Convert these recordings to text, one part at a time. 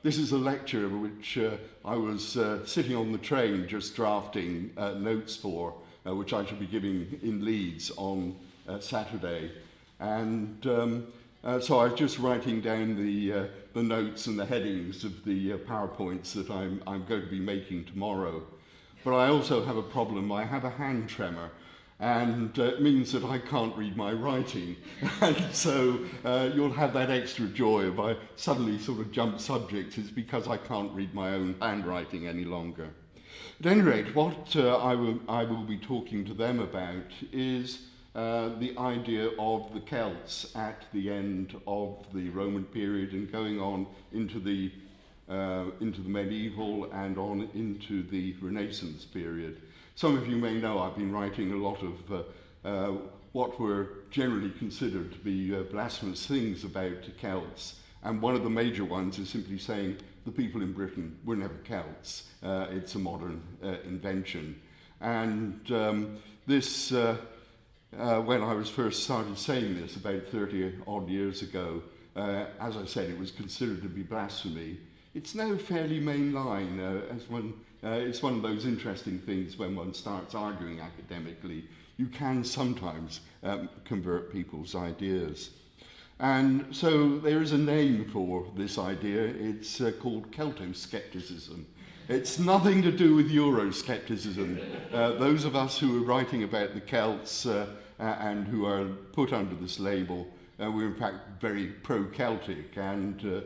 This is a lecture which I was sitting on the train just drafting notes for, which I shall be giving in Leeds on Saturday. And so I was just writing down the notes and the headings of the PowerPoints that I'm going to be making tomorrow. But I also have a problem. I have a hand tremor, and it means that I can't read my writing. And so you'll have that extra joy if I suddenly sort of jump subjects. It's because I can't read my own handwriting any longer. At any rate, what I will be talking to them about is the idea of the Celts at the end of the Roman period and going on into the medieval and on into the Renaissance period. Some of you may know I've been writing a lot of what were generally considered to be blasphemous things about the Celts, and one of the major ones is simply saying the people in Britain were never Celts. It's a modern invention. And this, when I was first started saying this about 30 odd years ago, as I said, it was considered to be blasphemy. It's now fairly mainline, it's one of those interesting things when one starts arguing academically. You can sometimes convert people's ideas. And so there is a name for this idea. It's called Celto-skepticism. It's nothing to do with Euroscepticism. Those of us who are writing about the Celts and who are put under this label, we're in fact very pro-Celtic, and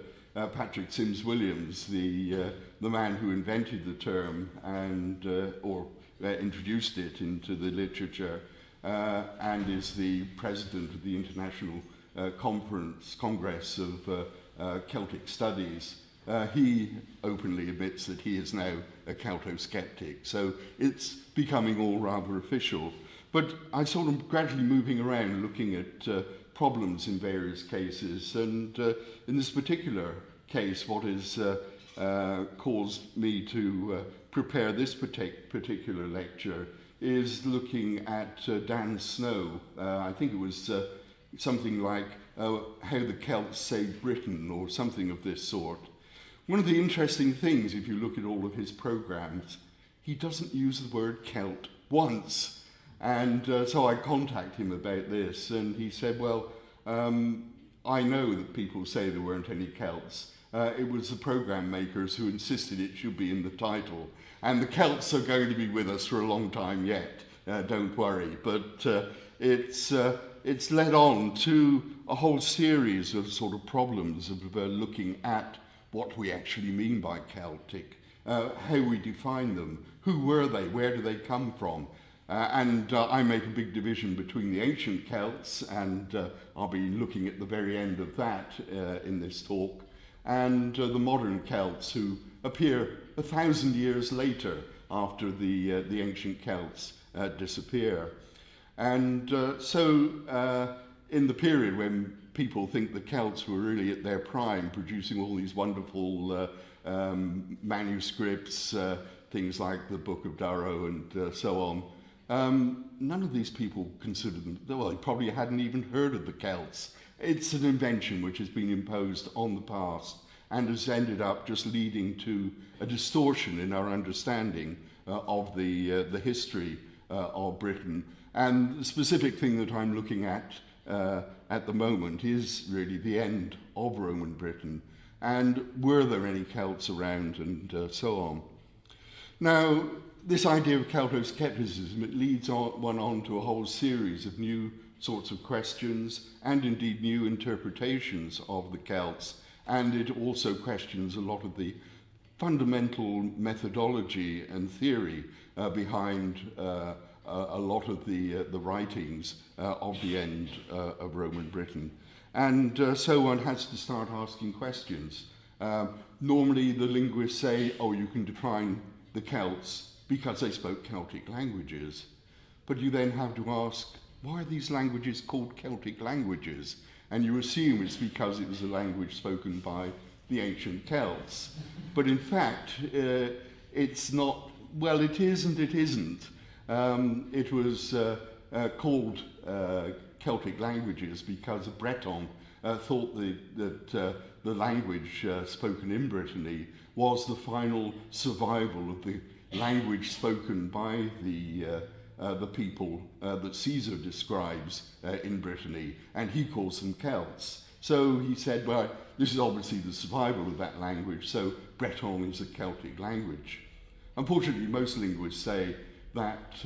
Patrick Sims-Williams, the man who invented the term and or introduced it into the literature, and is the president of the International Congress of Celtic Studies. He openly admits that he is now a Celto-skeptic, so it's becoming all rather official. But I'm sort of gradually moving around looking at problems in various cases, and in this particular case, what has caused me to prepare this particular lecture is looking at Dan Snow. I think it was something like How the Celts Saved Britain, or something of this sort. One of the interesting things, if you look at all of his programs, he doesn't use the word Celt once. And so I contacted him about this, and he said, well, I know that people say there weren't any Celts. It was the program makers who insisted it should be in the title. And the Celts are going to be with us for a long time yet, don't worry. But it's led on to a whole series of sort of problems of looking at what we actually mean by Celtic, how we define them, who were they, where do they come from. And I make a big division between the ancient Celts, and I'll be looking at the very end of that in this talk, and the modern Celts, who appear 1,000 years later after the ancient Celts disappear. And so in the period when people think the Celts were really at their prime, producing all these wonderful manuscripts, things like the Book of Durrow and so on, none of these people considered them, well, they probably hadn't even heard of the Celts. It's an invention which has been imposed on the past and has ended up just leading to a distortion in our understanding of the history of Britain. And the specific thing that I'm looking at the moment is really the end of Roman Britain, and were there any Celts around, and so on. Now, this idea of Celto-skepticism, it leads one on to a whole series of new sorts of questions and indeed new interpretations of the Celts, and it also questions a lot of the fundamental methodology and theory behind a lot of the writings of the end of Roman Britain. And so one has to start asking questions. Normally the linguists say, oh, you can define the Celts because they spoke Celtic languages. But you then have to ask, why are these languages called Celtic languages? And you assume it's because it was a language spoken by the ancient Celts. But in fact, it's not, well, it is and it isn't. It was called Celtic languages because a Breton thought that the language spoken in Brittany was the final survival of the language spoken by the people that Caesar describes in Brittany, and he calls them Celts. So he said, well, this is obviously the survival of that language, so Breton is a Celtic language. Unfortunately, most linguists say that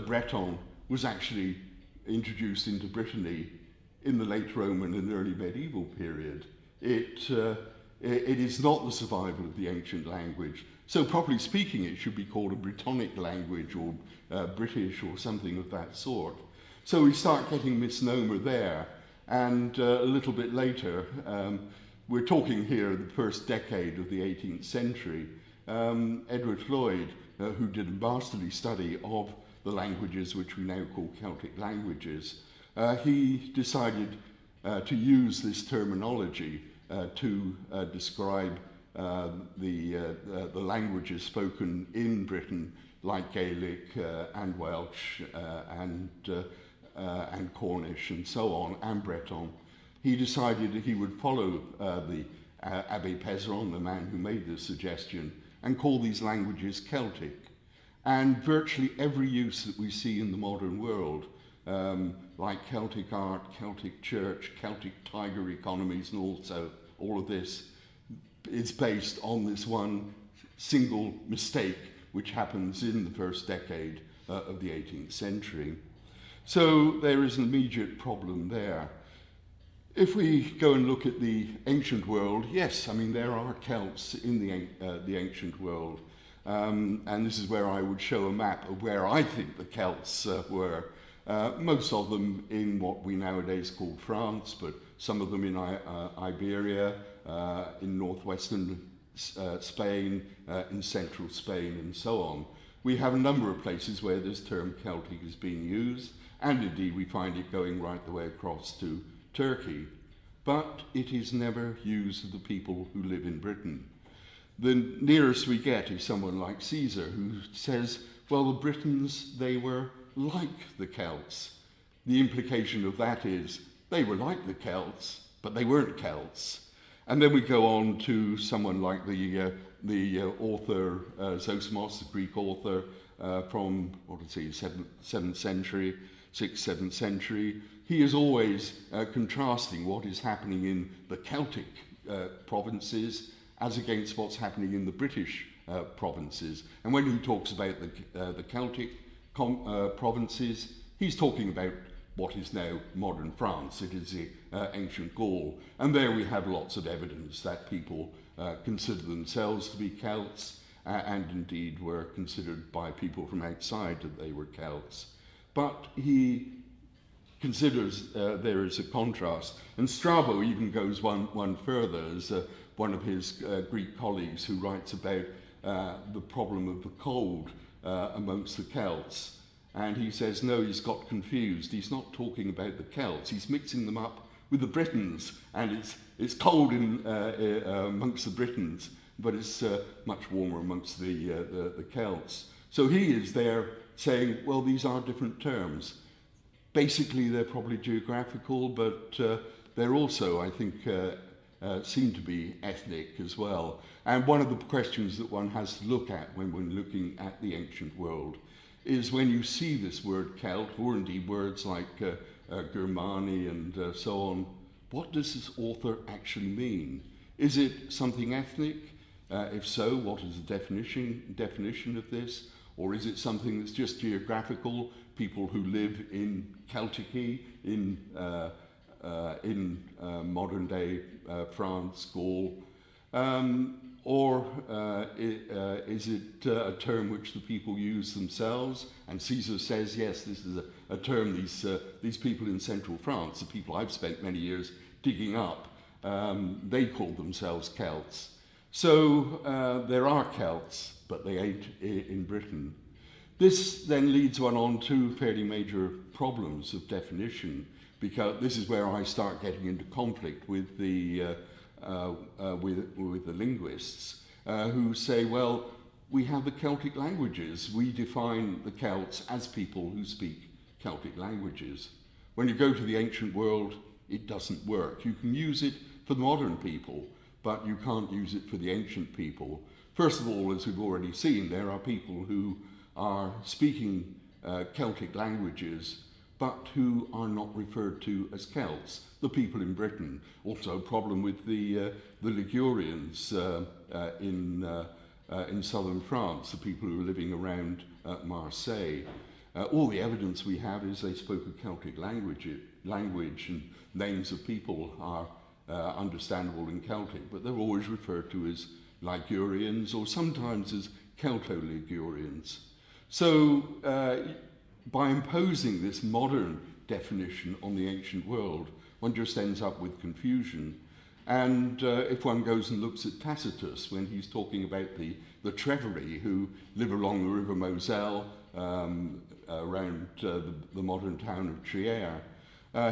Breton was actually introduced into Brittany in the late Roman and early medieval period. It is not the survival of the ancient language. So properly speaking, it should be called a Brittonic language or British or something of that sort. So we start getting misnomer there. And a little bit later, we're talking here the first decade of the 18th century, Edward Lloyd, who did a masterly study of the languages which we now call Celtic languages, he decided to use this terminology to describe the languages spoken in Britain, like Gaelic and Welsh and Cornish and so on, and Breton. He decided that he would follow the Abbé Pézeron, the man who made this suggestion, and call these languages Celtic. And virtually every use that we see in the modern world, like Celtic art, Celtic church, Celtic tiger economies, and also all of this is based on this one single mistake which happens in the first decade of the 18th century. So there is an immediate problem there. If we go and look at the ancient world, yes, I mean, there are Celts in the ancient world. And this is where I would show a map of where I think the Celts were. Most of them in what we nowadays call France, but some of them in Iberia, in northwestern Spain, in central Spain, and so on. We have a number of places where this term Celtic is being used, and indeed we find it going right the way across to Turkey. But it is never used of the people who live in Britain. The nearest we get is someone like Caesar, who says, well, the Britons, they were like the Celts. The implication of that is they were like the Celts, but they weren't Celts. And then we go on to someone like the author Zosimos, the Greek author from, what is he, 7th century, 6th, 7th century. He is always contrasting what is happening in the Celtic provinces as against what's happening in the British provinces. And when he talks about the Celtic provinces, he's talking about what is now modern France. It is the ancient Gaul. And there we have lots of evidence that people consider themselves to be Celts, and indeed were considered by people from outside that they were Celts. But he considers there is a contrast. And Strabo even goes one further, as one of his Greek colleagues who writes about the problem of the cold amongst the Celts. And he says, no, he's got confused. He's not talking about the Celts. He's mixing them up with the Britons. And it's cold amongst the Britons, but it's much warmer amongst the Celts. So he is there saying, well, these are different terms. Basically, they're probably geographical, but they're also, I think, seem to be ethnic as well. And one of the questions that one has to look at when we're looking at the ancient world is when you see this word Celt, or indeed words like Germani and so on, what does this author actually mean? Is it something ethnic? If so, what is the definition of this? Or is it something that's just geographical, people who live in Celtic-y, in modern day France, Gaul? Or is it a term which the people use themselves? And Caesar says, yes, this is a term these people in central France, the people I've spent many years digging up, they call themselves Celts. So there are Celts, but they ain't in Britain. This then leads one on to fairly major problems of definition, because this is where I start getting into conflict with the linguists who say, well, we have the Celtic languages. We define the Celts as people who speak Celtic languages. when you go to the ancient world, it doesn't work. You can use it for the modern people, but you can't use it for the ancient people. First of all, as we've already seen, there are people who are speaking Celtic languages, but who are not referred to as Celts, the people in Britain. Also a problem with the Ligurians in southern France, the people who are living around Marseille. All the evidence we have is they spoke a Celtic language, and names of people are understandable in Celtic, but they're always referred to as Ligurians or sometimes as Celto-Ligurians. So by imposing this modern definition on the ancient world, one just ends up with confusion. And if one goes and looks at Tacitus, when he's talking about the Treveri who live along the River Moselle around the modern town of Trier,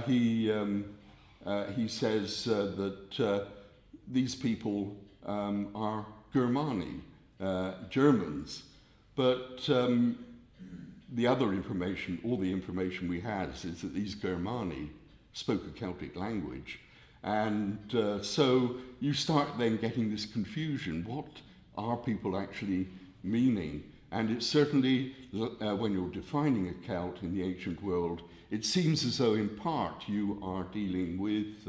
he says that these people are Germani, Germans, but the other information, all the information we have is that these Germani spoke a Celtic language. And so you start then getting this confusion. What are people actually meaning? And it's certainly, when you're defining a Celt in the ancient world, it seems as though in part you are dealing with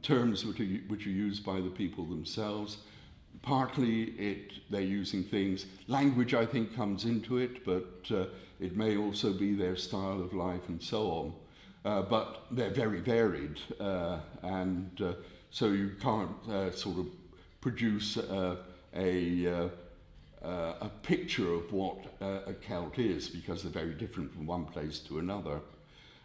terms which are used by the people themselves. Partly they're using things. Language, I think, comes into it, but it may also be their style of life and so on. But they're very varied, and so you can't sort of produce a picture of what a Celt is, because they're very different from one place to another.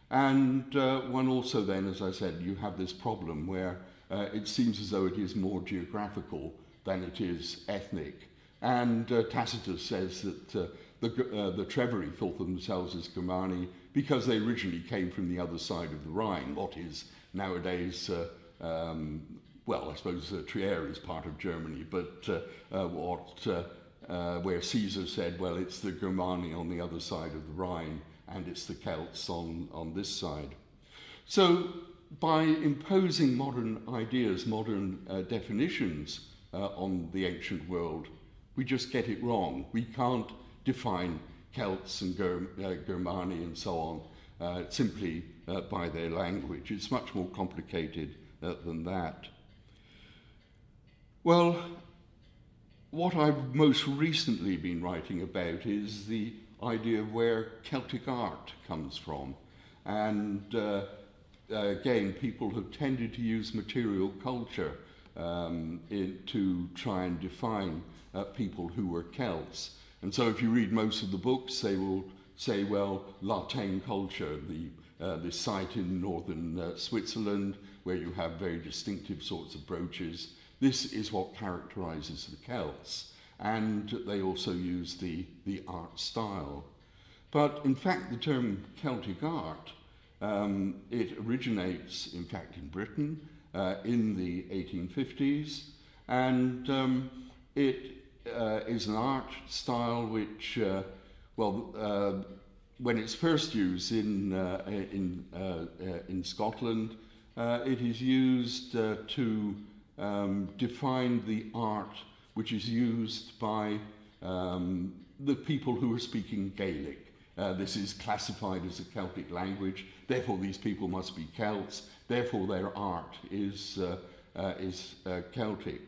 And one also then, as I said, you have this problem where it seems as though it is more geographical than it is ethnic. And Tacitus says that the Treveri thought themselves as Germani because they originally came from the other side of the Rhine, what is nowadays, well, I suppose Trier is part of Germany, but where Caesar said, well, it's the Germani on the other side of the Rhine, and it's the Celts on this side. So by imposing modern ideas, modern definitions on the ancient world, we just get it wrong. We can't define Celts and Germani and so on simply by their language. It's much more complicated than that. Well, what I've most recently been writing about is the idea of where Celtic art comes from. And again, people have tended to use material culture to try and define people who were Celts. And so if you read most of the books, they will say, well, Latin culture, the site in northern Switzerland, where you have very distinctive sorts of brooches, this is what characterizes the Celts. And they also use the art style. But in fact, the term Celtic art, it originates, in fact, in Britain in the 1850s, and it is an art style which, when it's first used in Scotland, it is used to define the art which is used by the people who are speaking Gaelic. This is classified as a Celtic language, therefore these people must be Celts, therefore their art is Celtic.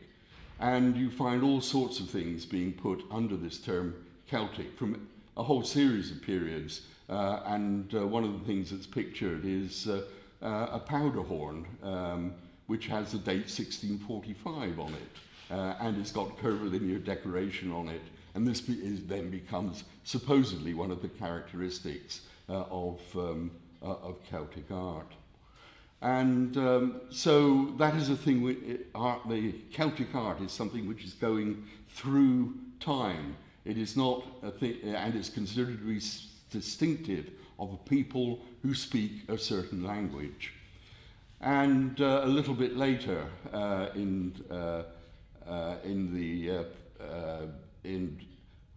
And you find all sorts of things being put under this term Celtic from a whole series of periods. And one of the things that's pictured is a powder horn, which has the date 1645 on it, and it's got curvilinear decoration on it. And this then becomes supposedly one of the characteristics of Celtic art. And so that is a thing, the Celtic art is something which is going through time. It is not a thing, and it's considered to be distinctive of a people who speak a certain language. And a little bit later, I'm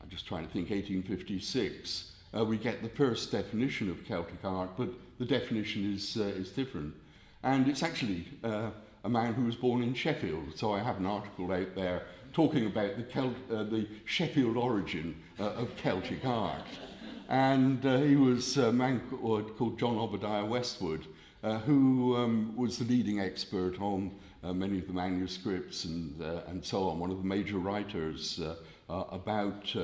just trying to think, 1856, we get the first definition of Celtic art, but the definition is different. And it's actually a man who was born in Sheffield, so I have an article out there talking about the Sheffield origin of Celtic art. And he was a man called John Obadiah Westwood, who was the leading expert on many of the manuscripts and so on, one of the major writers about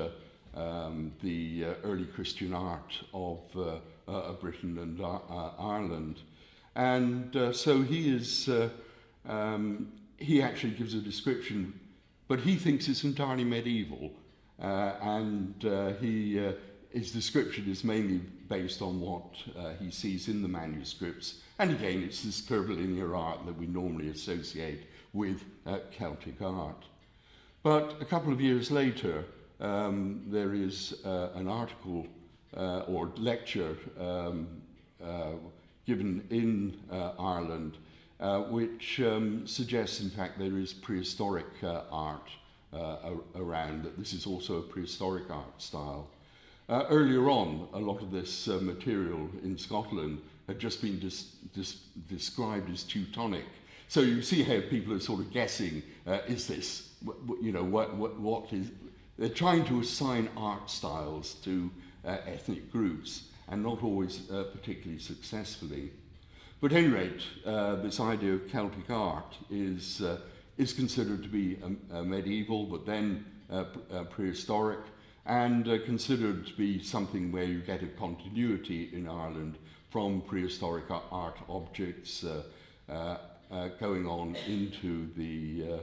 the early Christian art of Britain and Ireland. And so he actually gives a description, but he thinks it's entirely medieval, and his description is mainly based on what he sees in the manuscripts. And again, it's this curvilinear art that we normally associate with Celtic art. But a couple of years later, there is an article or lecture given in Ireland which suggests, in fact, there is prehistoric art around, that this is also a prehistoric art style. Earlier on, a lot of this material in Scotland had just been described as Teutonic. So you see how people are sort of guessing, is this, you know, what is... They're trying to assign art styles to ethnic groups, and not always particularly successfully. But at any rate, this idea of Celtic art is considered to be medieval, but then prehistoric, and considered to be something where you get a continuity in Ireland from prehistoric art objects going on into the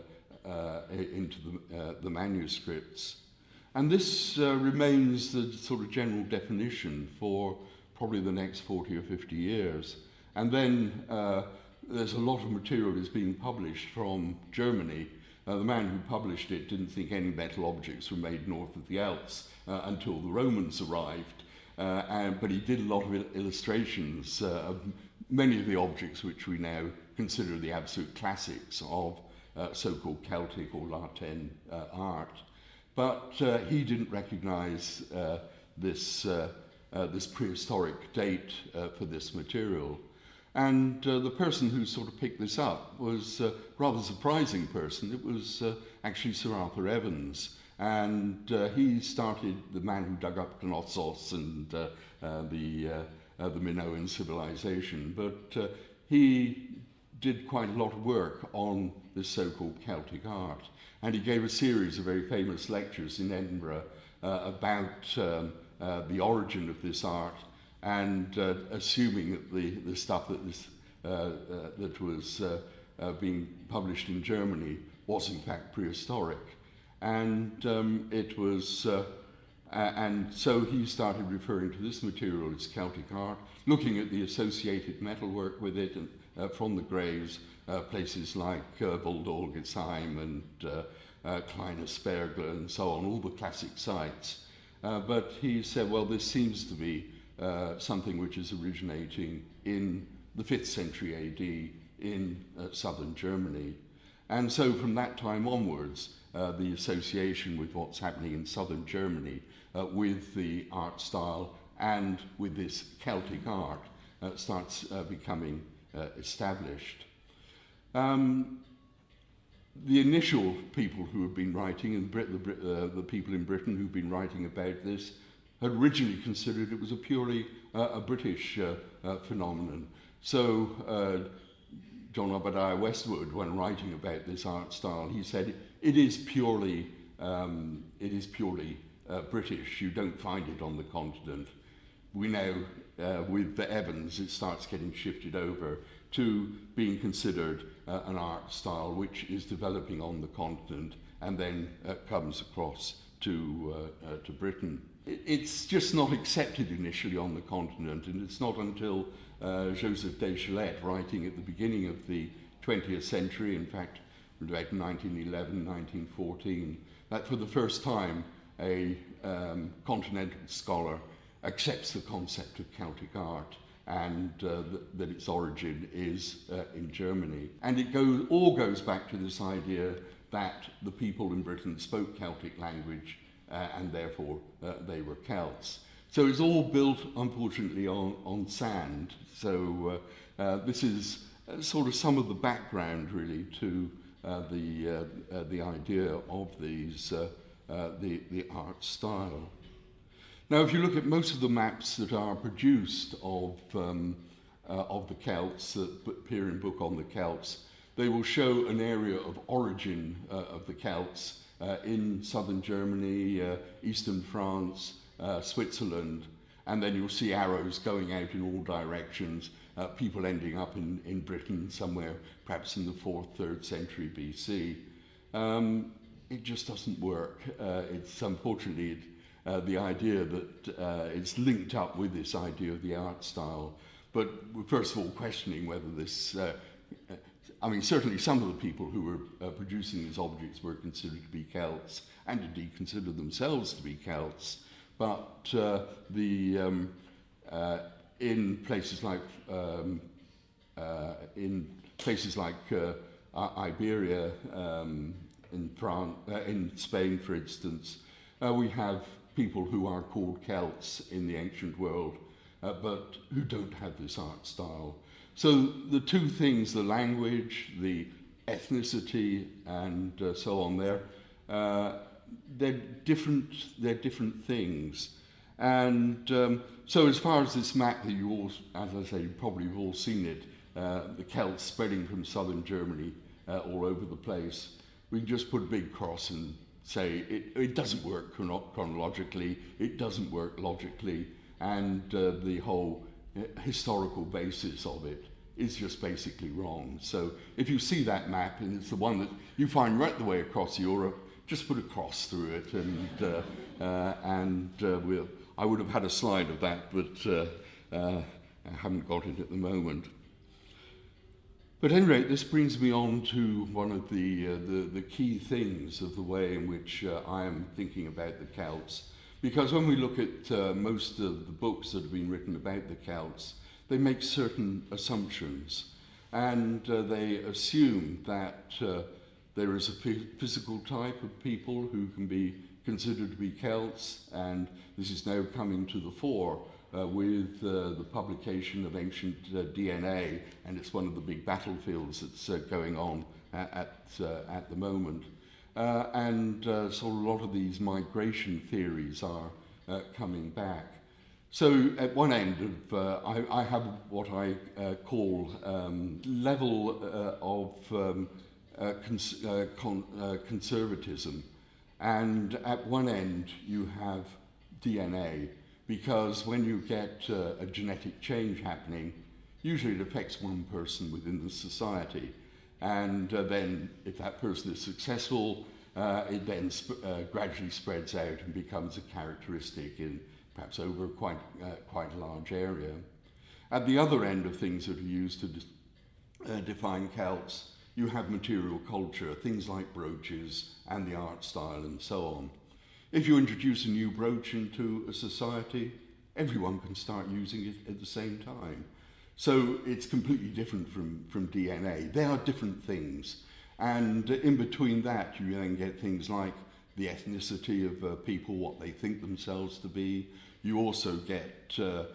manuscripts. And this remains the sort of general definition for probably the next 40 or 50 years. And then there's a lot of material that's being published from Germany. The man who published it didn't think any metal objects were made north of the Celts until the Romans arrived. But he did a lot of illustrations of many of the objects which we now consider the absolute classics of so-called Celtic or Latin art. But he didn't recognize this prehistoric date for this material. And the person who sort of picked this up was a rather surprising person. It was actually Sir Arthur Evans. And he started, the man who dug up Knossos and the Minoan civilization. But he did quite a lot of work on this so-called Celtic art. And he gave a series of very famous lectures in Edinburgh about the origin of this art, and assuming that the stuff that was being published in Germany was in fact prehistoric. And it was, and so he started referring to this material as Celtic art, looking at the associated metalwork with it, and from the graves, places like Voldolgesheim and Kleine-Spergel and so on, all the classic sites. But he said, well, this seems to be something which is originating in the 5th century AD in southern Germany. And so from that time onwards, the association with what's happening in southern Germany with the art style and with this Celtic art starts becoming established. The initial people who have been writing, and the people in Britain who've been writing about this, had originally considered it was a purely a British phenomenon. So John Obadiah Westwood, when writing about this art style, he said it is purely British. You don't find it on the continent. We now, with the Evans, it starts getting shifted over to being considered an art style which is developing on the continent and then comes across to Britain. It's just not accepted initially on the continent, and it's not until Joseph Deschalette, writing at the beginning of the 20th century, in fact, about 1911, 1914, that for the first time a continental scholar accepts the concept of Celtic art, and that its origin is in Germany. And it all goes back to this idea that the people in Britain spoke Celtic language and therefore they were Celts. So it's all built, unfortunately, on sand. So this is sort of some of the background, really, to the idea of these the art style. Now, if you look at most of the maps that are produced of the Celts that appear in Book on the Celts, they will show an area of origin of the Celts in southern Germany, eastern France, Switzerland, and then you'll see arrows going out in all directions, people ending up in Britain somewhere, perhaps in the 4th, 3rd century BC. It just doesn't work. It's unfortunately the idea that it's linked up with this idea of the art style. But we're first of all questioning whether this, I mean, certainly some of the people who were producing these objects were considered to be Celts, and indeed considered themselves to be Celts. But in places like Iberia, in France, in Spain, for instance, we have people who are called Celts in the ancient world, but who don't have this art style. So the two things, the language, the ethnicity, and so on, they're different things. And so as far as this map that you all, as I say, you probably have all seen it, the Celts spreading from southern Germany all over the place, we can just put a big cross and say it doesn't work chronologically, it doesn't work logically, and the whole historical basis of it is just basically wrong. So if you see that map, and it's the one that you find right the way across Europe, just put a cross through it, and I would have had a slide of that, but I haven't got it at the moment. But at any rate, this brings me on to one of the key things of the way in which I am thinking about the Celts. Because when we look at most of the books that have been written about the Celts, they make certain assumptions. And they assume that there is a physical type of people who can be considered to be Celts, and this is now coming to the fore with the publication of ancient DNA, and it's one of the big battlefields that's going on at the moment. So a lot of these migration theories are coming back. So at one end of, I have what I call level of conservatism, and at one end you have DNA, because when you get a genetic change happening, usually it affects one person within the society, and then if that person is successful, it then gradually spreads out and becomes a characteristic in perhaps over quite a large area. At the other end of things that are used to define Celts, you have material culture, things like brooches and the art style and so on. If you introduce a new brooch into a society, everyone can start using it at the same time. So it's completely different from DNA. They are different things. And in between that, you then get things like the ethnicity of people, what they think themselves to be. You also get the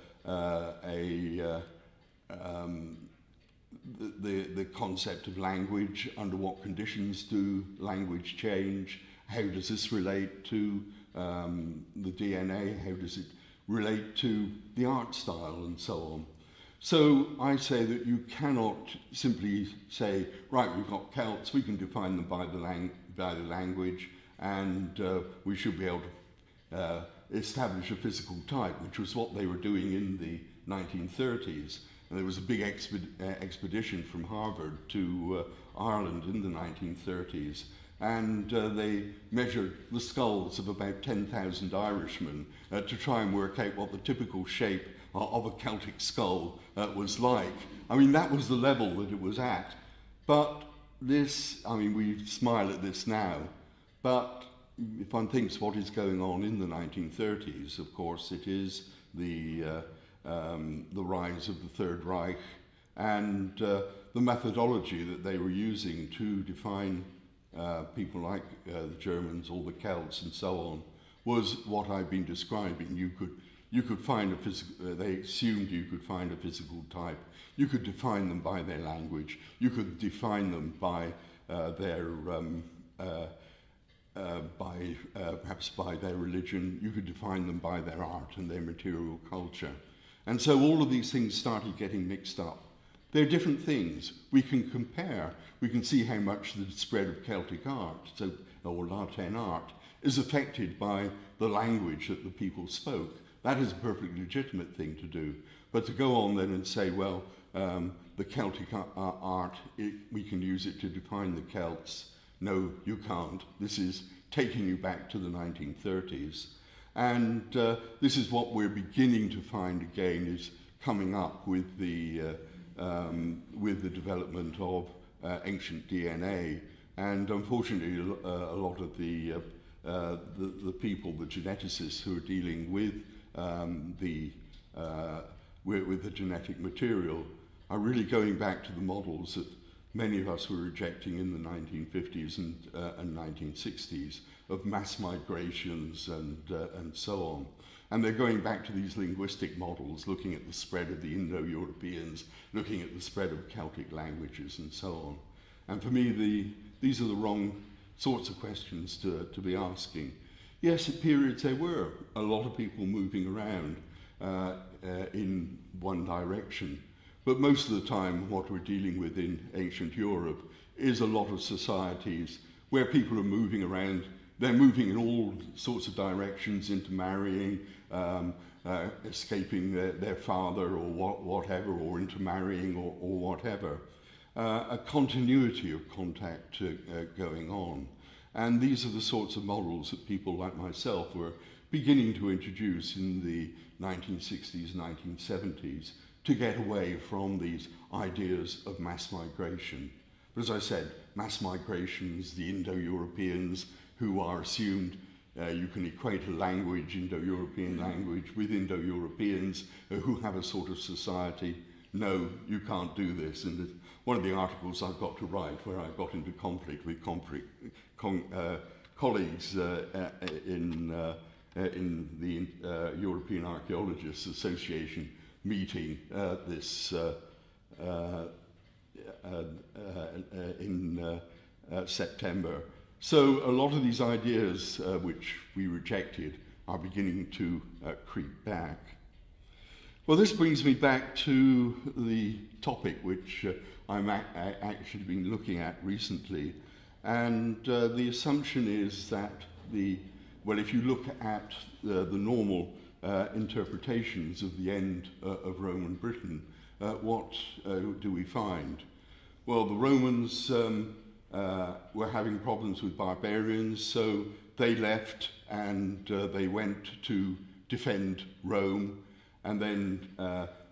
concept of language. Under what conditions do language change? How does this relate to the DNA? How does it relate to the art style and so on? So I say that you cannot simply say, right, we've got Celts, we can define them by the language, and we should be able to establish a physical type, which was what they were doing in the 1930s. And there was a big expedition from Harvard to Ireland in the 1930s, and they measured the skulls of about 10,000 Irishmen to try and work out what the typical shape of a Celtic skull was like. I mean, that was the level that it was at. But this, I mean, we smile at this now, but if one thinks what is going on in the 1930s, of course, it is the rise of the Third Reich, and the methodology that they were using to define people like the Germans or the Celts and so on was what I've been describing. You could You could find a physical, they assumed you could find a physical type. You could define them by their language. You could define them by perhaps by their religion. You could define them by their art and their material culture. And so all of these things started getting mixed up. They're different things. We can compare. We can see how much the spread of Celtic art, or Latin art, is affected by the language that the people spoke. That is a perfectly legitimate thing to do. But to go on then and say, well, the Celtic art, we can use it to define the Celts. No, you can't. This is taking you back to the 1930s. And this is what we're beginning to find again is coming up with the development of ancient DNA. And unfortunately, a lot of the people, the geneticists who are dealing with the genetic material are really going back to the models that many of us were rejecting in the 1950s and 1960s of mass migrations and so on. And they're going back to these linguistic models, looking at the spread of the Indo-Europeans, looking at the spread of Celtic languages and so on. And for me, these are the wrong sorts of questions to be asking. Yes, at periods there were a lot of people moving around in one direction. But most of the time, what we're dealing with in ancient Europe is a lot of societies where people are moving around. They're moving in all sorts of directions, into marrying, escaping their father or whatever, or intermarrying or whatever. A continuity of contact going on. And these are the sorts of models that people like myself were beginning to introduce in the 1960s, 1970s to get away from these ideas of mass migration. But as I said, mass migrations, the Indo-Europeans who are assumed, you can equate a language, Indo-European language, with Indo-Europeans who have a sort of society. No, you can't do this. And one of the articles I've got to write where I got into conflict with colleagues in the European Archaeologists Association meeting in September. So a lot of these ideas which we rejected are beginning to creep back. Well, this brings me back to the topic which I'm actually been looking at recently. And the assumption is that if you look at the normal interpretations of the end of Roman Britain, what do we find? Well, the Romans were having problems with barbarians, so they left and they went to defend Rome, and then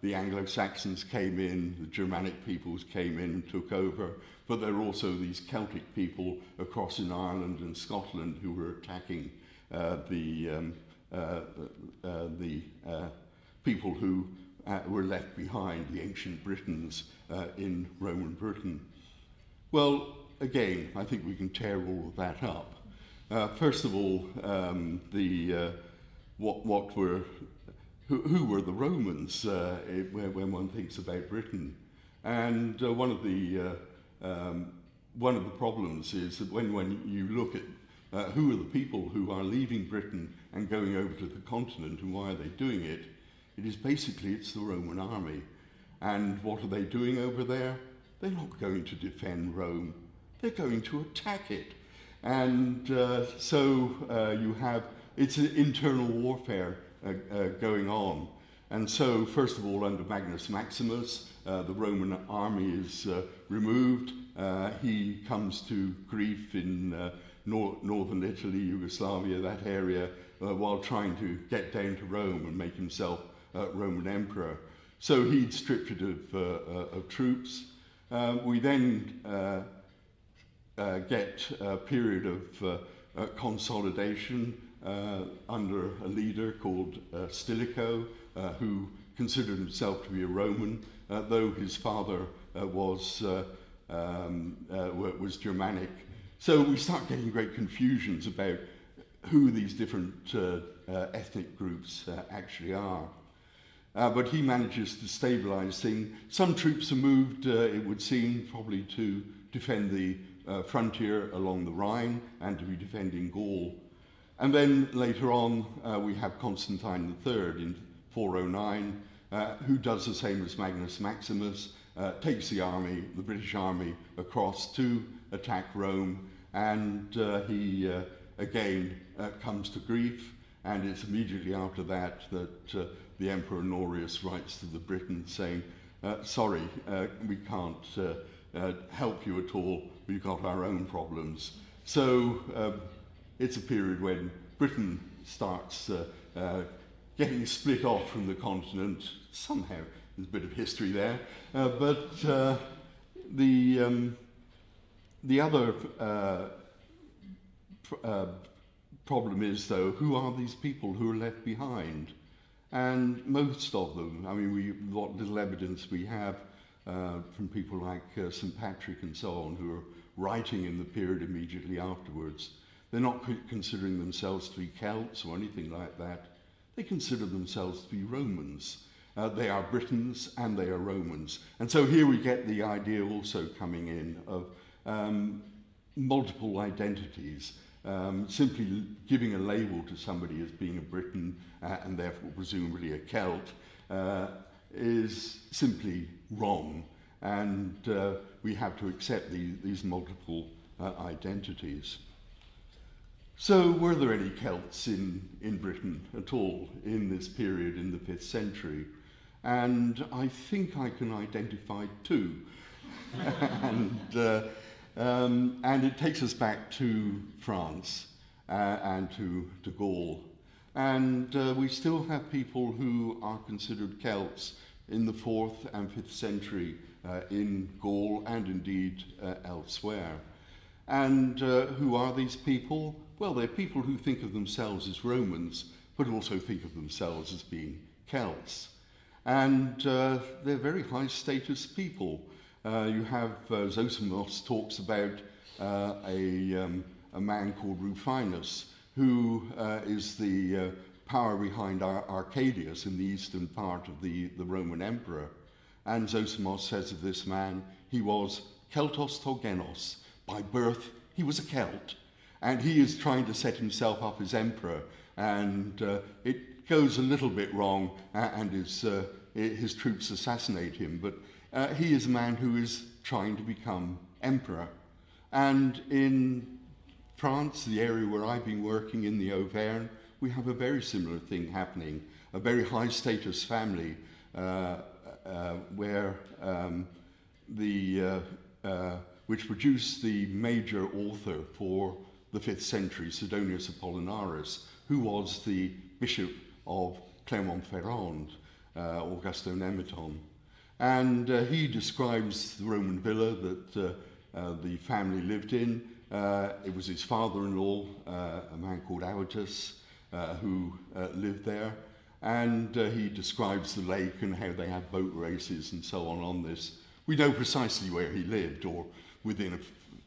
the Anglo-Saxons came in, the Germanic peoples came in and took over, but there were also these Celtic people across in Ireland and Scotland who were attacking the people who were left behind, the ancient Britons in Roman Britain. Well, again, I think we can tear all of that up. First of all, who were the Romans when one thinks about Britain? And one of the problems is that when you look at who are the people who are leaving Britain and going over to the continent, and why are they doing it? It's the Roman army. And what are they doing over there? They're not going to defend Rome. They're going to attack it. And you have, it's an internal warfare going on. And so, first of all, under Magnus Maximus, the Roman army is removed. He comes to grief in northern Italy, Yugoslavia, that area, while trying to get down to Rome and make himself Roman emperor. So he'd stripped it of troops. We then get a period of consolidation under a leader called Stilicho, who considered himself to be a Roman, though his father was Germanic. So we start getting great confusions about who these different ethnic groups actually are. But he manages to stabilise things. Some troops are moved, it would seem, probably to defend the frontier along the Rhine and to be defending Gaul. And then later on, we have Constantine III in 409, who does the same as Magnus Maximus, takes the army, the British army, across to attack Rome, and he again comes to grief, and it's immediately after that that the Emperor Honorius writes to the Britons saying, sorry, we can't help you at all, we've got our own problems. So it's a period when Britain starts getting split off from the continent. Somehow there's a bit of history there, but the other problem is, though, who are these people who are left behind? And most of them, I mean, what little evidence we have from people like St. Patrick and so on, who are writing in the period immediately afterwards, they're not considering themselves to be Celts or anything like that. They consider themselves to be Romans. They are Britons and they are Romans. And so here we get the idea also coming in of multiple identities. Simply giving a label to somebody as being a Briton and therefore presumably a Celt is simply wrong. And we have to accept these multiple identities. So were there any Celts in Britain at all in this period in the 5th century? And I think I can identify two. And it takes us back to France and to Gaul. And we still have people who are considered Celts in the 4th and 5th century in Gaul and indeed elsewhere. And who are these people? Well, they're people who think of themselves as Romans, but also think of themselves as being Celts. And they're very high status people. You have Zosimus talks about a man called Rufinus, who is the power behind Arcadius in the eastern part of the Roman emperor. And Zosimus says of this man, he was Keltos Togenos. By birth, he was a Celt. And he is trying to set himself up as emperor. And it goes a little bit wrong, and his troops assassinate him. But he is a man who is trying to become emperor. And in France, the area where I've been working in the Auvergne, we have a very similar thing happening. A very high status family where which produced the major author for the 5th century, Sidonius Apollinaris, who was the bishop of Clermont-Ferrand, Augusto Nemeton. And he describes the Roman villa that the family lived in. It was his father-in-law, a man called Avitus, who lived there. And he describes the lake and how they had boat races and so on this. We know precisely where he lived, or within a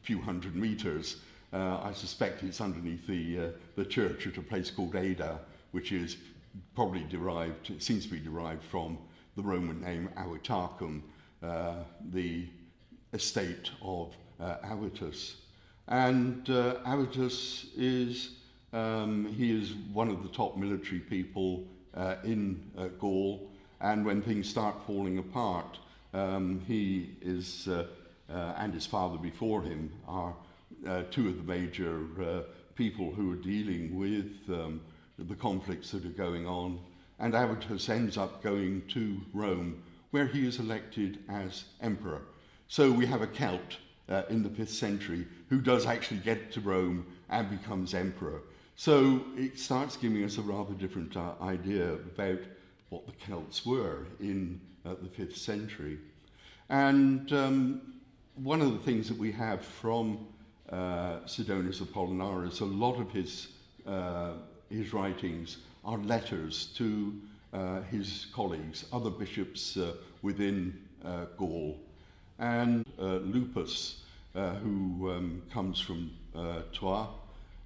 few hundred meters. I suspect it's underneath the church at a place called Ada, which is probably derived, it seems to be derived from the Roman name Avitacum, the estate of Avitus. And Avitus is, he is one of the top military people in Gaul, and when things start falling apart, he is, and his father before him, are two of the major people who are dealing with the conflicts that are going on. And Avitus ends up going to Rome, where he is elected as emperor. So we have a Celt in the 5th century who does actually get to Rome and becomes emperor. So it starts giving us a rather different idea about what the Celts were in the 5th century. And one of the things that we have from Sidonius Apollinaris, a lot of his writings are letters to his colleagues, other bishops within Gaul. And Lupus, who comes from Troyes,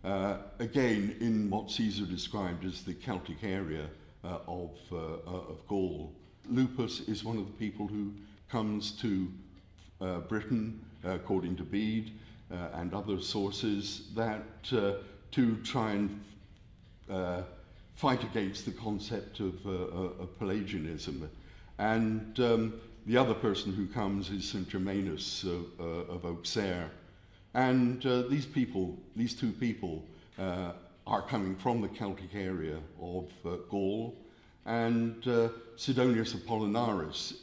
again in what Caesar described as the Celtic area of Gaul. Lupus is one of the people who comes to Britain, according to Bede and other sources, that to try and fight against the concept of Pelagianism. And the other person who comes is St. Germanus of Auxerre. And these two people, are coming from the Celtic area of Gaul. And Sidonius Apollinaris,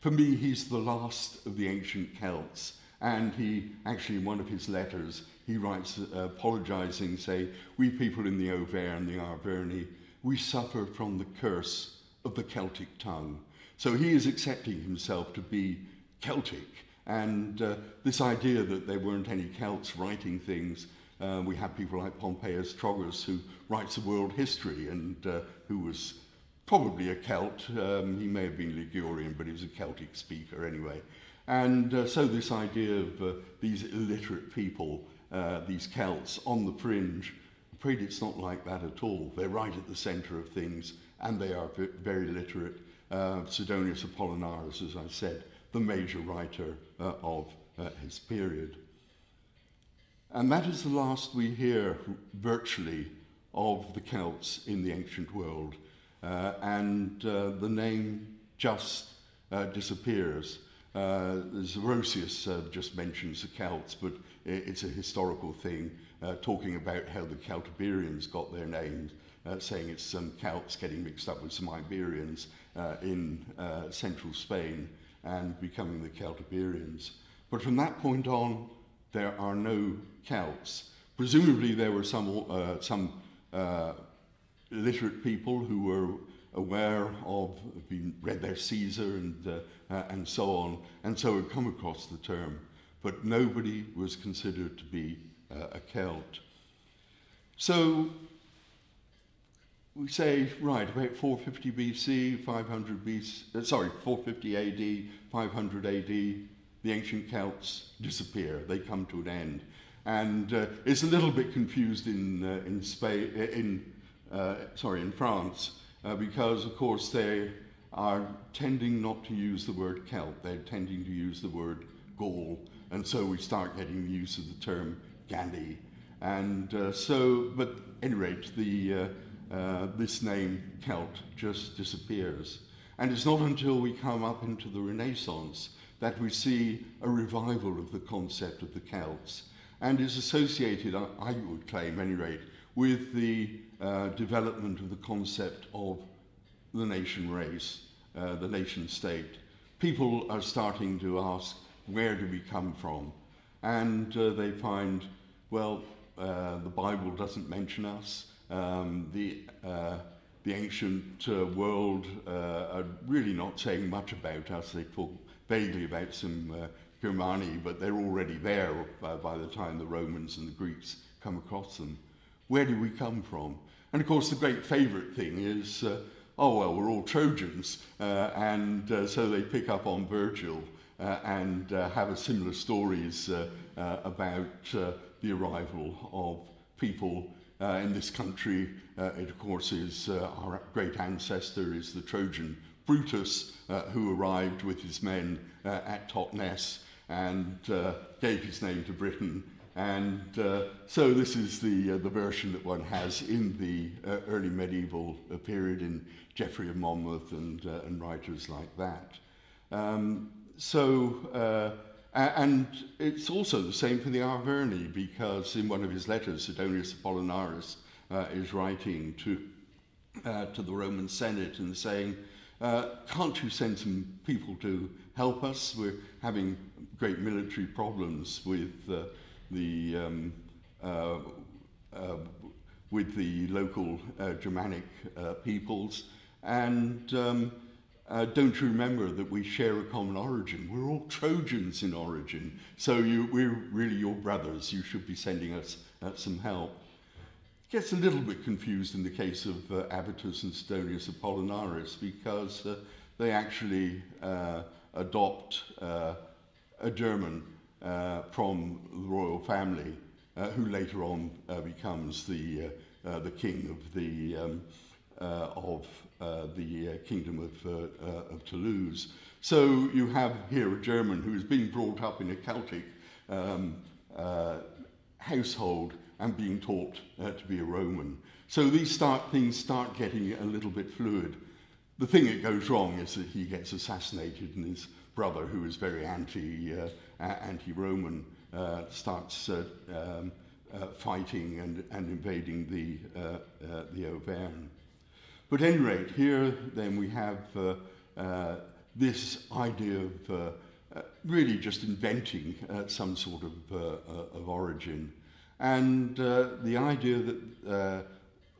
for me, he's the last of the ancient Celts. And he, actually, in one of his letters, he writes, apologizing, say, "We people in the Auvergne and the Arverni, we suffer from the curse of the Celtic tongue." So he is accepting himself to be Celtic. And this idea that there weren't any Celts writing things, we have people like Pompeius Trogus, who writes a world history and who was probably a Celt. He may have been Ligurian, but he was a Celtic speaker anyway. And so this idea of these illiterate people, these Celts on the fringe, I'm afraid it's not like that at all. They're right at the centre of things, and they are very literate. Sidonius Apollinaris, as I said, the major writer of his period. And that is the last we hear, virtually, of the Celts in the ancient world. And the name just disappears. Zoroastrius just mentions the Celts, but it's a historical thing, talking about how the Celtiberians got their names, saying it's some Celts getting mixed up with some Iberians in central Spain and becoming the Celtiberians. But from that point on, there are no Celts. Presumably there were some literate people who were aware of, read their Caesar and so on, and so had come across the term. But nobody was considered to be a Celt. So we say, right, about 450 BC, 500 BC, 450 AD, 500 AD, the ancient Celts disappear. They come to an end. And it's a little bit confused in France, because, of course, they are tending not to use the word Celt. They're tending to use the word Gaul. And so we start getting the use of the term Galli. And but at any rate, this name Celt just disappears. And it's not until we come up into the Renaissance that we see a revival of the concept of the Celts, and is associated, I would claim at any rate, with the development of the concept of the nation race, the nation state. People are starting to ask, where do we come from? And they find, well, the Bible doesn't mention us. The ancient world are really not saying much about us. They talk vaguely about some Germani, but they're already there by the time the Romans and the Greeks come across them. Where do we come from? And of course the great favourite thing is, oh well, we're all Trojans, and so they pick up on Virgil and have similar stories about the arrival of people in this country. It of course is our great ancestor is the Trojan Brutus, who arrived with his men at Totnes and gave his name to Britain. And so this is the version that one has in the early medieval period in Geoffrey of Monmouth and writers like that. And it's also the same for the Arverni, because in one of his letters, Sidonius Apollinaris is writing to the Roman Senate and saying, can't you send some people to help us? We're having great military problems with the local Germanic peoples, and don't you remember that we share a common origin? We're all Trojans in origin, so we're really your brothers. You should be sending us some help. It gets a little bit confused in the case of Avitus and Sidonius Apollinaris, because they actually adopt a German from the royal family, who later on becomes the king of the kingdom of Toulouse. So you have here a German who is being brought up in a Celtic household and being taught to be a Roman. So these things start getting a little bit fluid. The thing that goes wrong is that he gets assassinated, and his brother, who is very anti-Roman, starts fighting and invading the Auvergne. But at any rate, here then we have this idea of really just inventing some sort of origin. And the idea that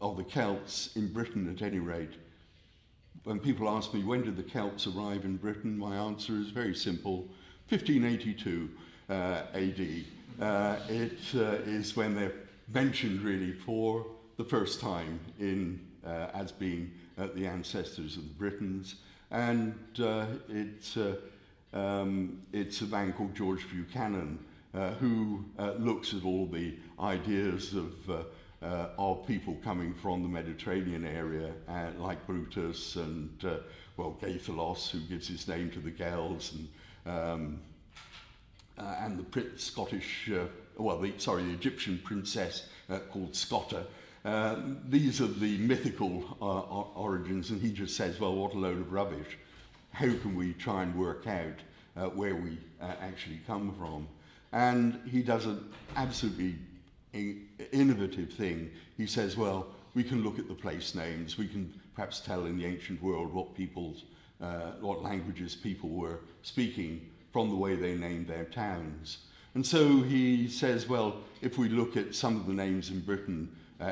of the Celts in Britain, at any rate, when people ask me, when did the Celts arrive in Britain, my answer is very simple: 1582 AD. It is when they're mentioned really for the first time in as being the ancestors of the Britons, and it's a man called George Buchanan who looks at all the ideas of people coming from the Mediterranean area, like Brutus and Gaithalos, who gives his name to the Gaels, and the Egyptian princess called Scotta. These are the mythical origins, and he just says, well, what a load of rubbish. How can we try and work out where we actually come from? And he does an absolutely innovative thing. He says, well, we can look at the place names. We can perhaps tell in the ancient world what languages people were speaking from the way they named their towns. And so he says, well, if we look at some of the names in Britain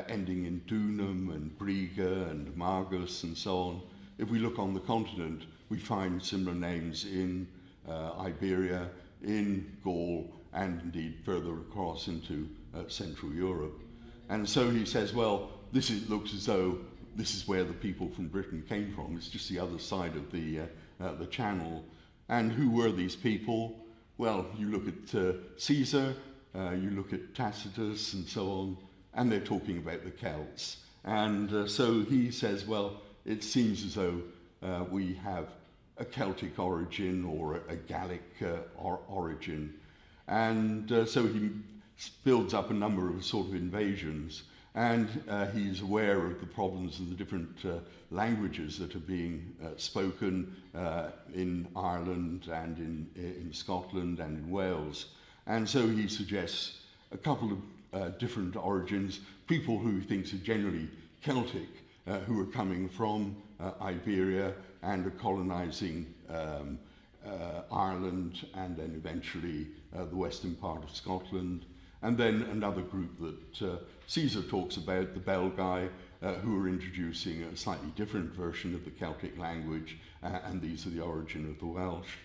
ending in Dunum and Briga and Margus and so on, if we look on the continent, we find similar names in Iberia, in Gaul, and indeed further across into Central Europe. And so he says, well, looks as though this is where the people from Britain came from. It's just the other side of the Channel. And who were these people? Well, you look at Caesar, you look at Tacitus and so on, and they're talking about the Celts. And so he says, well, it seems as though we have a Celtic origin or a Gallic origin. And so he builds up a number of sort of invasions, and he's aware of the problems of the different languages that are being spoken in Ireland and in Scotland and in Wales. And so he suggests a couple of different origins, people who he thinks are generally Celtic, who are coming from Iberia and are colonizing Ireland and then eventually the western part of Scotland. And then another group that Caesar talks about, the Belgae, who are introducing a slightly different version of the Celtic language, and these are the origin of the Welsh.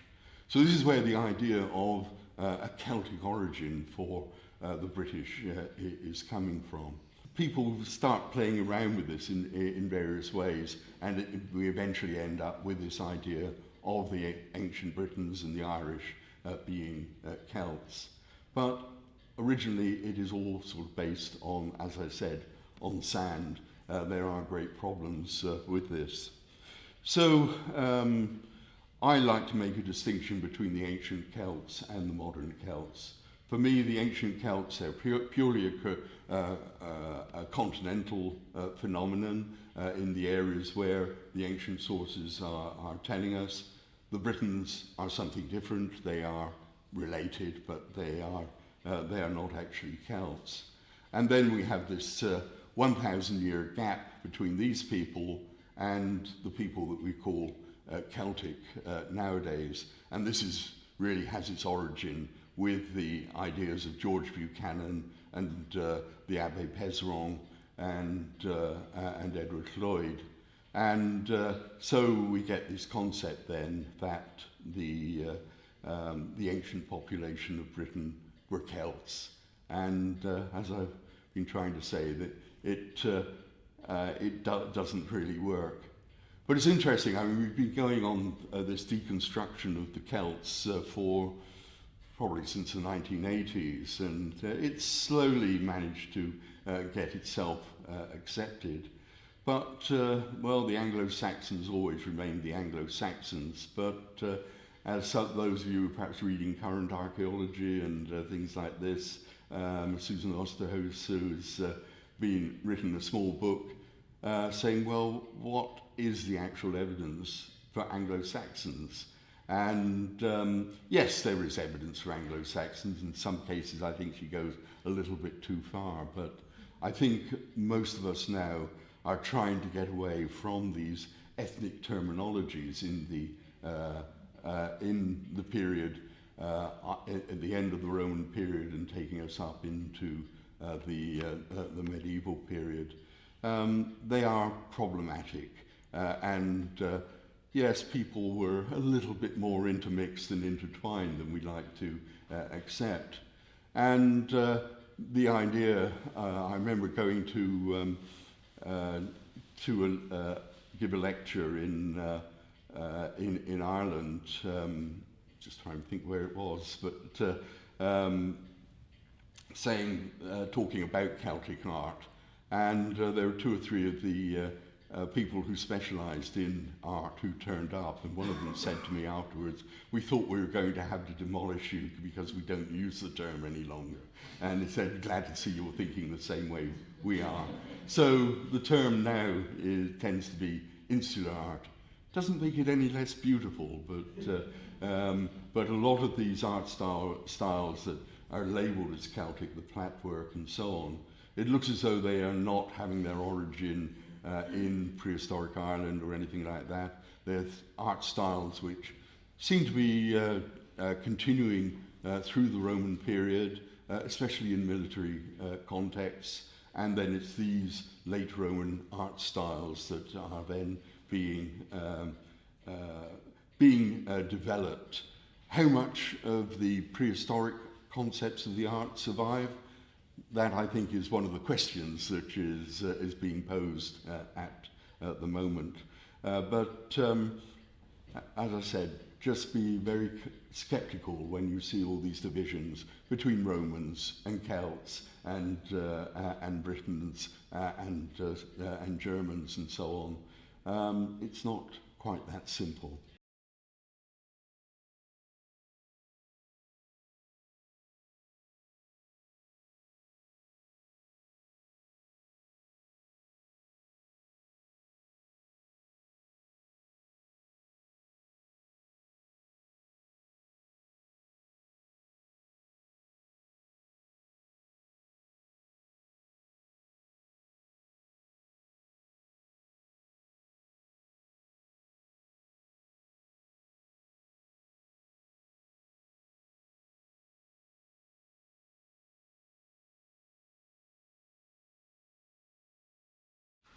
So this is where the idea of a Celtic origin for the British is coming from. People start playing around with this in various ways, and we eventually end up with this idea of the ancient Britons and the Irish being Celts. But originally it is all sort of based on, as I said, on sand. There are great problems with this. So I like to make a distinction between the ancient Celts and the modern Celts. For me, the ancient Celts are purely a continental phenomenon in the areas where the ancient sources are telling us. The Britons are something different. They are related, but they are not actually Celts. And then we have this 1,000-year gap between these people and the people that we call Celtic nowadays. And this really has its origin with the ideas of George Buchanan and the Abbé Pézeron and Edward Lloyd. And so we get this concept then that the ancient population of Britain were Celts. And as I've been trying to say, that it doesn't really work. But it's interesting. I mean, we've been going on this deconstruction of the Celts for probably since the 1980s, and it's slowly managed to get itself accepted. But, well, the Anglo-Saxons always remained the Anglo-Saxons, but as those of you perhaps reading current archaeology and things like this, Susan Osterhaus has written a small book saying, well, what is the actual evidence for Anglo-Saxons? And yes, there is evidence for Anglo-Saxons. In some cases, I think she goes a little bit too far, but I think most of us now are trying to get away from these ethnic terminologies in the period, at the end of the Roman period, and taking us up into the medieval period. They are problematic, and yes, people were a little bit more intermixed and intertwined than we like to accept. And the idea, I remember going to give a lecture in Ireland, just trying to think where it was, but talking about Celtic art, and there were 2 or 3 of the people who specialised in art who turned up, and one of them said to me afterwards, we thought we were going to have to demolish you because we don't use the term any longer. And he said, glad to see you're thinking the same way we are. So the term now tends to be insular art. Doesn't make it any less beautiful, but a lot of these art styles that are labelled as Celtic, the platwork and so on, it looks as though they are not having their origin in prehistoric Ireland or anything like that. They're art styles which seem to be continuing through the Roman period, especially in military contexts, and then it's these late Roman art styles that are then being developed. How much of the prehistoric concepts of the art survive? That, I think, is one of the questions that is being posed at the moment. But as I said, just be very skeptical when you see all these divisions between Romans and Celts and Britons and Germans and so on. It's not quite that simple.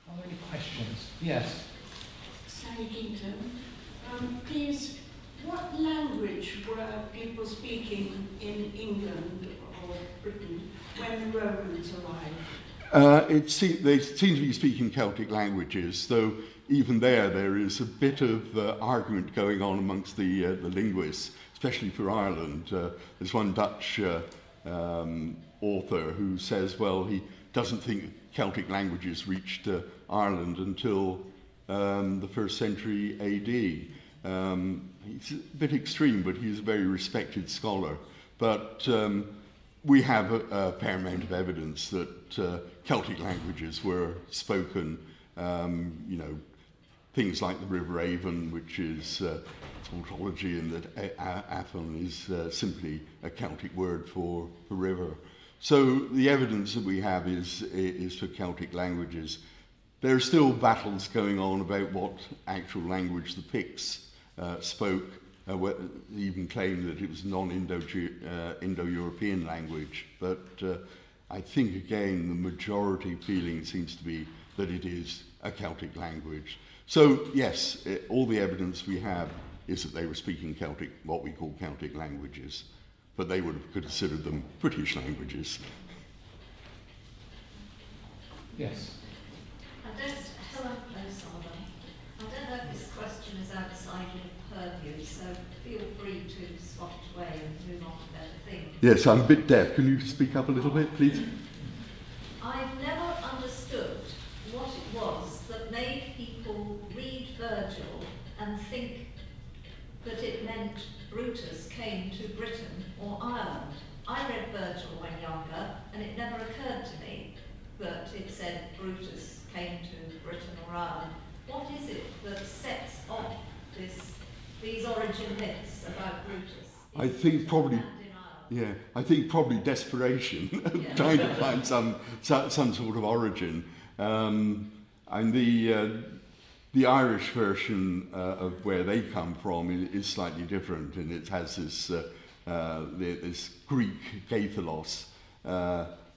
Are there any questions? Yes. Sally Kington. Please, what language were people speaking in England or Britain when the Romans arrived? They seem to be speaking Celtic languages, though even there is a bit of argument going on amongst the linguists, especially for Ireland. There's one Dutch author who says, well, he doesn't think Celtic languages reached Ireland until the 1st century AD. He's a bit extreme, but he's a very respected scholar. But we have a fair amount of evidence that Celtic languages were spoken, things like the River Avon, which is tautology, and that Afon is simply a Celtic word for river. So the evidence that we have is for Celtic languages. There are still battles going on about what actual language the Picts spoke. They even claim that it was non-Indo-European language. But I think, again, the majority feeling seems to be that it is a Celtic language. So, yes, all the evidence we have is that they were speaking Celtic, what we call Celtic languages. But they would have considered them British languages. Yes. I don't have this question question is outside your purview, so feel free to swat it away and move on to better things. Yes, I'm a bit deaf. Can you speak up a little bit, please? I've never understood what it was that made people read Virgil and think that it meant Brutus came to Britain or Ireland. I read Virgil when younger, and it never occurred to me that it said Brutus came to Britain or Ireland. What is it that sets off these origin myths about Brutus? I think probably, Yeah. I think probably desperation, trying to find some sort of origin. And the Irish version of where they come from is slightly different, and it has this Greek Gaithalos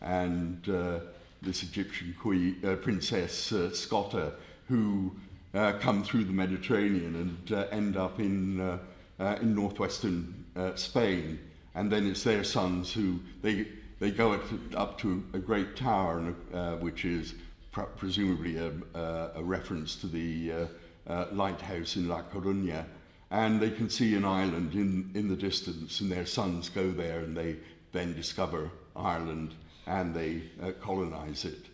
and this Egyptian princess Scotta, who come through the Mediterranean and end up in northwestern Spain, and then it's their sons who they go up to a great tower, which is presumably a reference to the lighthouse in La Coruña, and they can see an island in the distance, and their sons go there, and they then discover Ireland and they colonize it.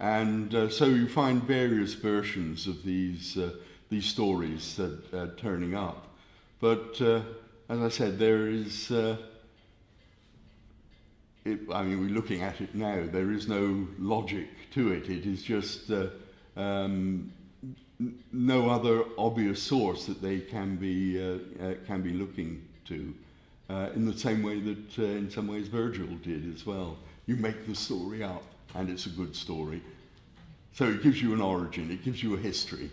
And so you find various versions of these stories turning up. But as I said, there is, I mean, we're looking at it now, there is no logic to it. It is just no other obvious source that they can be looking to, in the same way that in some ways Virgil did as well. You make the story up, and it's a good story. So it gives you an origin, it gives you a history.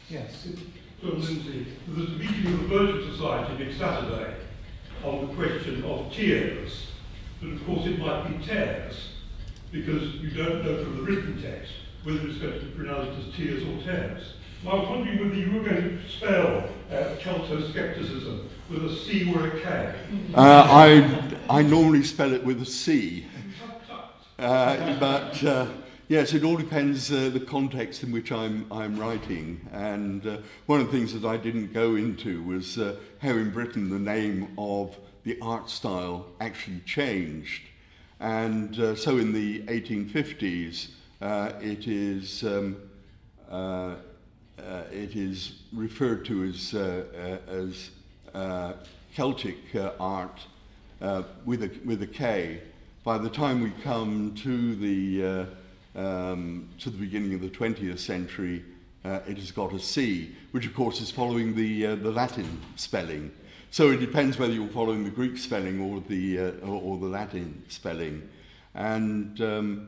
Yes. So, Lindsay, there's a meeting of the Virgin Society next Saturday on the question of tears, but of course it might be tears, because you don't know from the written text whether it's going to be pronounced as tears or tears. And I was wondering whether you were going to spell skepticism with a C or a K. I normally spell it with a C. But yes, it all depends the context in which I'm writing. And one of the things that I didn't go into was how in Britain the name of the art style actually changed. And so in the 1850s, it is referred to as Celtic art with a K. By the time we come to the beginning of the 20th century, it has got a C, which of course is following the Latin spelling. So it depends whether you're following the Greek spelling or the Latin spelling, and you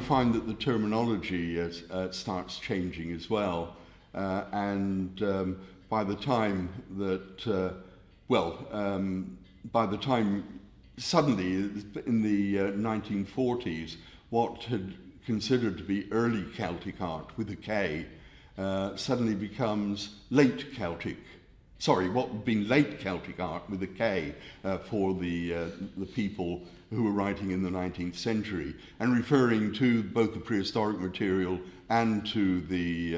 find that the terminology starts changing as well, and by the time that by the time suddenly in the 1940s, what had considered to be early Celtic art with a K suddenly becomes late Celtic. Sorry, what had been late Celtic art with a K for the people who were writing in the 19th century, and referring to both the prehistoric material and to the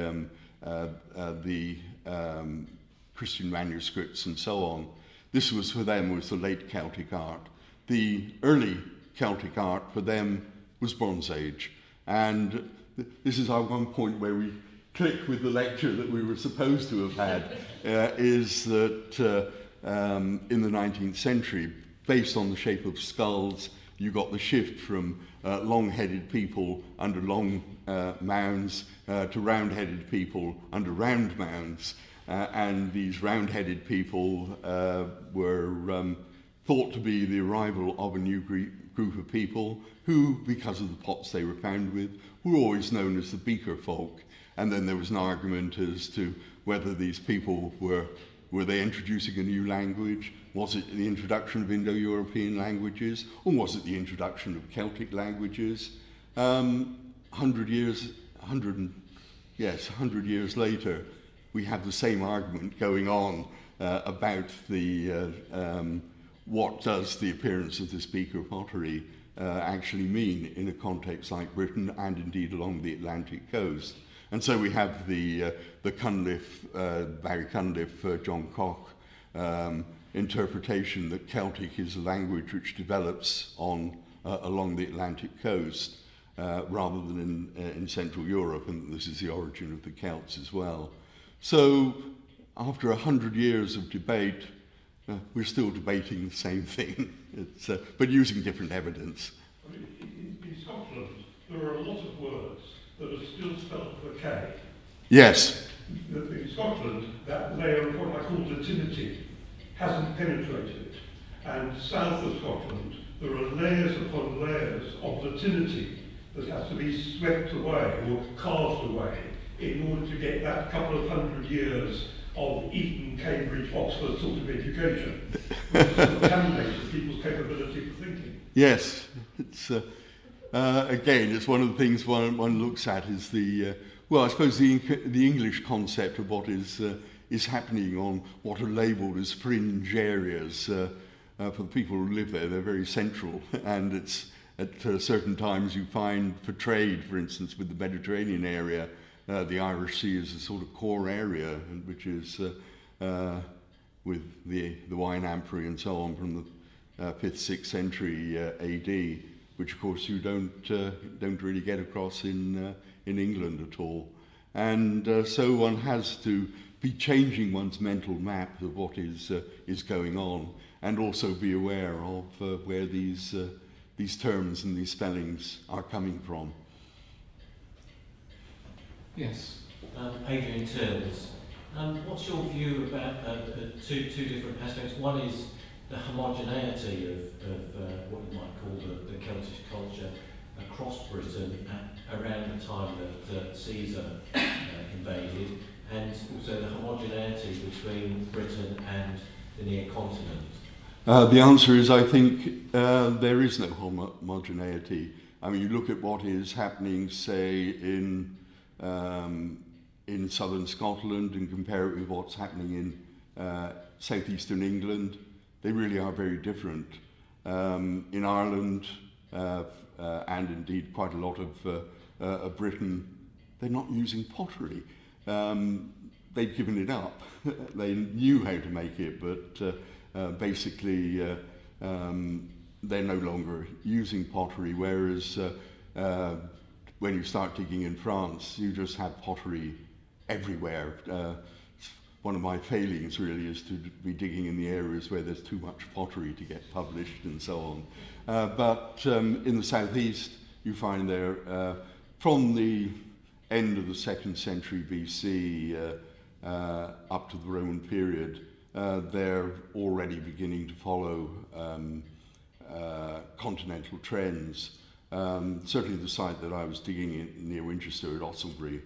Christian manuscripts and so on. This was for them was the late Celtic art. The early Celtic art for them was Bronze Age, and this is our one point where we click with the lecture that we were supposed to have had, is that in the 19th century, based on the shape of skulls, you got the shift from long-headed people under long mounds to round-headed people under round mounds, and these round-headed people were thought to be the arrival of a new group of people who, because of the pots they were found with, were always known as the Beaker folk. And then there was an argument as to whether these people were they introducing a new language? Was it the introduction of Indo-European languages? Or was it the introduction of Celtic languages? 100 years later, we have the same argument going on about the what does the appearance of this Beaker pottery actually mean in a context like Britain and indeed along the Atlantic coast. And so we have the Cunliffe, Barry Cunliffe, John Koch interpretation that Celtic is a language which develops along the Atlantic coast rather than in Central Europe, and this is the origin of the Celts as well. So after 100 years of debate, we're still debating the same thing, but using different evidence. I mean, in Scotland, there are a lot of words that are still spelled with a K. Yes. In Scotland, that layer of what I call Latinity hasn't penetrated. And south of Scotland, there are layers upon layers of Latinity that has to be swept away or carved away in order to get that couple of 100 years of Eton, Cambridge, Oxford sort of education, which sort of contaminates people's capability for thinking. Yes, it's again, it's one of the things one looks at is well, I suppose the English concept of what is happening on what are labelled as fringe areas. For the people who live there, they're very central, and it's at certain times you find for trade, for instance, with the Mediterranean area, the Irish Sea is a sort of core area, which is with the wine amphora and so on from the 5th, 6th century AD, which of course you don't really get across in England at all. And so one has to be changing one's mental map of what is going on, and also be aware of where these terms and these spellings are coming from. Yes. Adrian Turns. What's your view about two different aspects? One is the homogeneity of what you might call the Celtic culture across Britain around the time that Caesar invaded, and also the homogeneity between Britain and the near continent. The answer is, I think, there is no homogeneity. I mean, you look at what is happening, say, in southern Scotland and compare it with what's happening in southeastern England. They really are very different. In Ireland, and indeed quite a lot of Britain, they're not using pottery. They've given it up. They knew how to make it, but basically they're no longer using pottery, whereas when you start digging in France, you just have pottery everywhere. One of my failings really is to be digging in the areas where there's too much pottery to get published and so on. But in the southeast, you find there, from the end of the 2nd century BC up to the Roman period, they're already beginning to follow continental trends. Certainly the site that I was digging in near Winchester at Osselbury,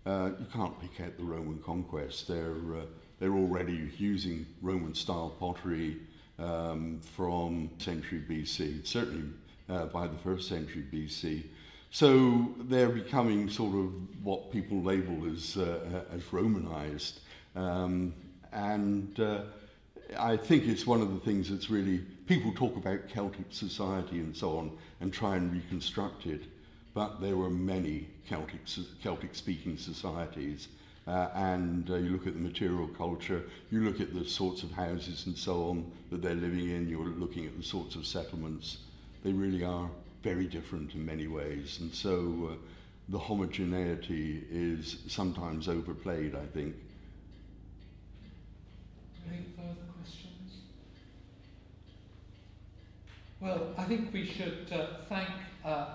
you can't pick out the Roman conquest. They're already using Roman-style pottery from century BC, certainly by the 1st century BC. So they're becoming sort of what people label as Romanized. And I think it's one of the things that's really, people talk about Celtic society and so on and try and reconstruct it, but there were many Celtic-speaking societies, and you look at the material culture, you look at the sorts of houses and so on that they're living in, you're looking at the sorts of settlements, they really are very different in many ways, and so the homogeneity is sometimes overplayed, I think. Any further questions? Well, I think we should thank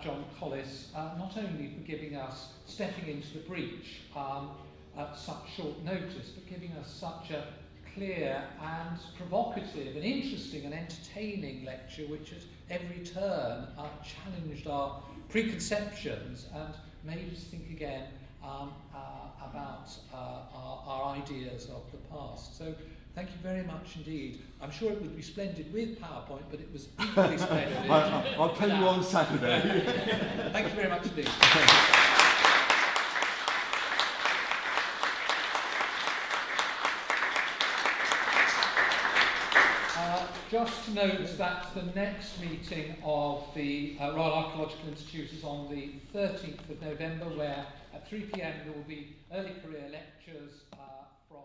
John Collis not only for giving us, stepping into the breach at such short notice, but giving us such a clear and provocative and interesting and entertaining lecture, which at every turn challenged our preconceptions and made us think again about our ideas of the past. So thank you very much indeed. I'm sure it would be splendid with PowerPoint, but it was equally splendid. I'll tell you on Saturday. Thank you very much indeed. Just to note that the next meeting of the Royal Archaeological Institute is on the 13th of November, where at 3 p.m. there will be early career lectures from